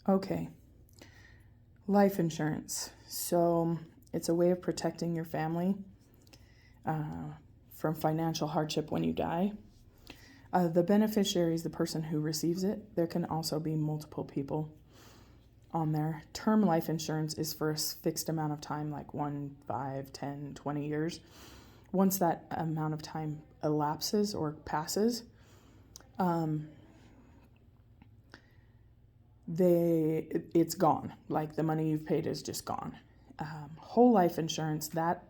Okay, life insurance. So it's a way of protecting your family from financial hardship when you die. The beneficiary is the person who receives it. There can also be multiple people on there. Term life insurance is for a fixed amount of time, like 1, 5, 10, 20 years. Once that amount of time elapses or passes, it's gone. Like the money you've paid is just gone. Whole life insurance, that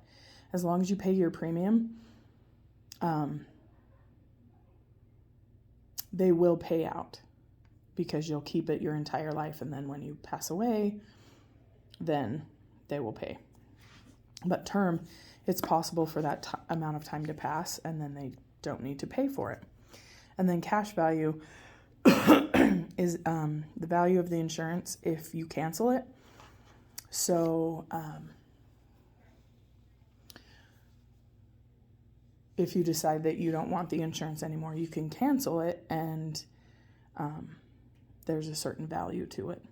as long as you pay your premium, they will pay out because you'll keep it your entire life. And then when you pass away, then they will pay. But term, it's possible for that amount of time to pass and then they don't need to pay for it. And then cash value is the value of the insurance if you cancel it. So if you decide that you don't want the insurance anymore, you can cancel it, and there's a certain value to it.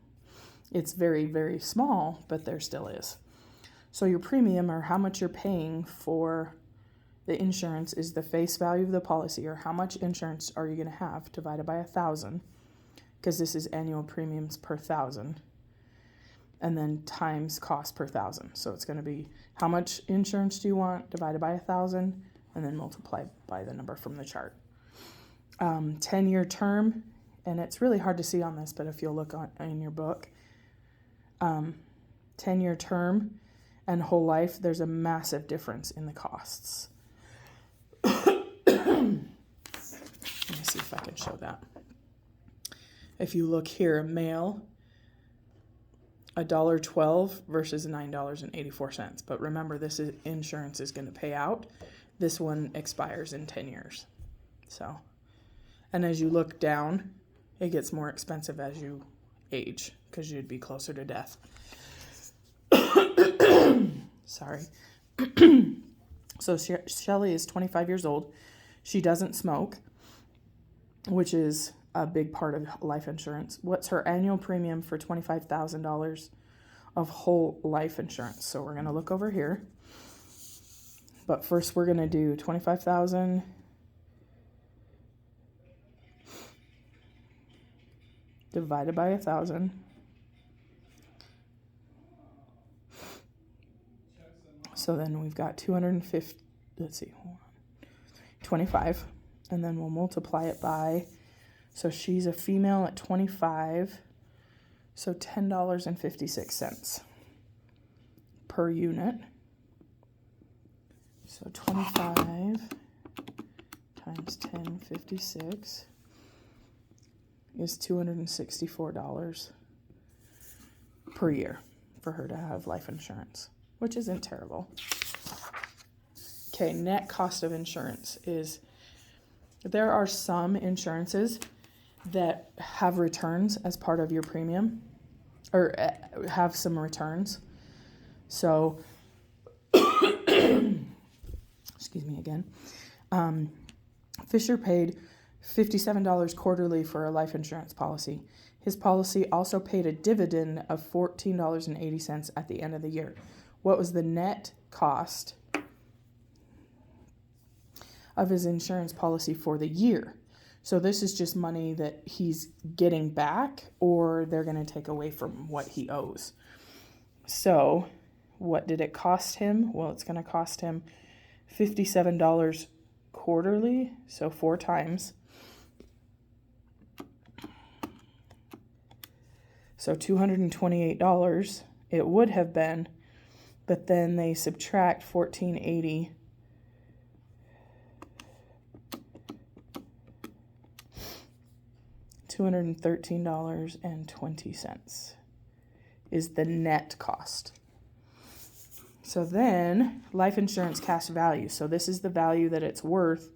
It's very, very small, but there still is. So your premium, or how much you're paying for the insurance, is the face value of the policy, or how much insurance are you going to have, divided by 1,000, because this is annual premiums per 1,000, and then times cost per 1,000. So it's going to be how much insurance do you want, divided by 1,000, and then multiply by the number from the chart. 10-year term, and it's really hard to see on this, but if you'll look in your book, 10-year term and whole life, there's a massive difference in the costs. Let me see if I can show that. If you look here, male, $1.12 versus $9.84. But remember, this insurance is going to pay out. This one expires in 10 years. So, and as you look down, it gets more expensive as you age because you'd be closer to death. Sorry. So Shelly is 25 years old. She doesn't smoke, which is a big part of life insurance. What's her annual premium for $25,000 of whole life insurance? So we're going to look over here. But first we're going to do 25,000 divided by 1,000. So then we've got 250, let's see, 25, and then we'll multiply it by, so she's a female at 25, so $10.56 per unit. So 25 times 10.56 is $264 per year for her to have life insurance, which isn't terrible. Okay, net cost of insurance is, there are some insurances that have returns as part of your premium, or have some returns. So, excuse me again. Fisher paid $57 quarterly for a life insurance policy. His policy also paid a dividend of $14.80 at the end of the year. What was the net cost of his insurance policy for the year? So this is just money that he's getting back, or they're going to take away from what he owes. So what did it cost him? Well, it's going to cost him $57 quarterly, so 4 times. So $228 it would have been, but then they subtract $14.80. $213.20 is the net cost. So then life insurance cash value. So this is the value that it's worth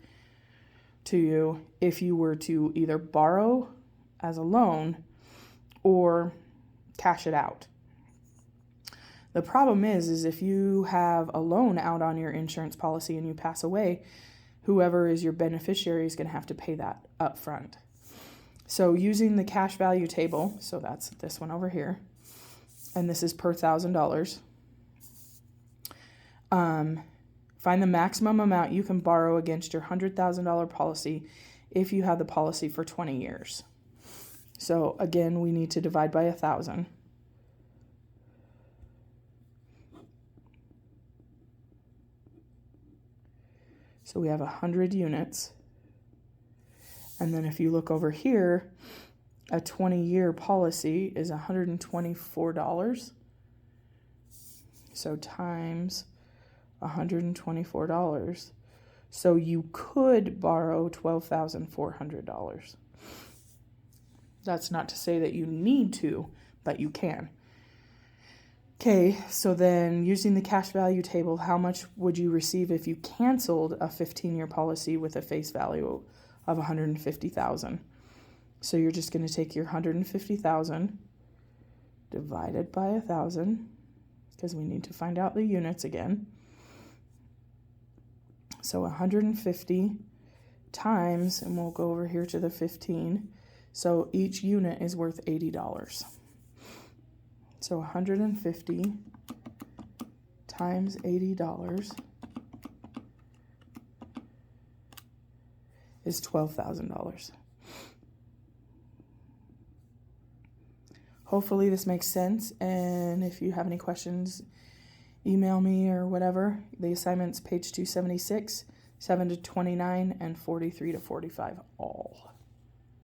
to you if you were to either borrow as a loan or cash it out. The problem is if you have a loan out on your insurance policy and you pass away, whoever is your beneficiary is going to have to pay that up front. So using the cash value table, so that's this one over here, and this is per $1,000. Find the maximum amount you can borrow against your $100,000 policy if you have the policy for 20 years. So again, we need to divide by 1,000. So we have 100 units. And then if you look over here, a 20-year policy is $124. So times $124. So you could borrow $12,400. That's not to say that you need to, but you can. Okay, so then using the cash value table, how much would you receive if you canceled a 15-year policy with a face value of $150,000? So you're just going to take your $150,000 divided by 1,000, because we need to find out the units again. So 150 times, and we'll go over here to the 15. So each unit is worth $80. So 150 times $80 is $12,000. Hopefully this makes sense, and if you have any questions, email me or whatever. The assignment's page 276, 7 to 29, and 43 to 45 all.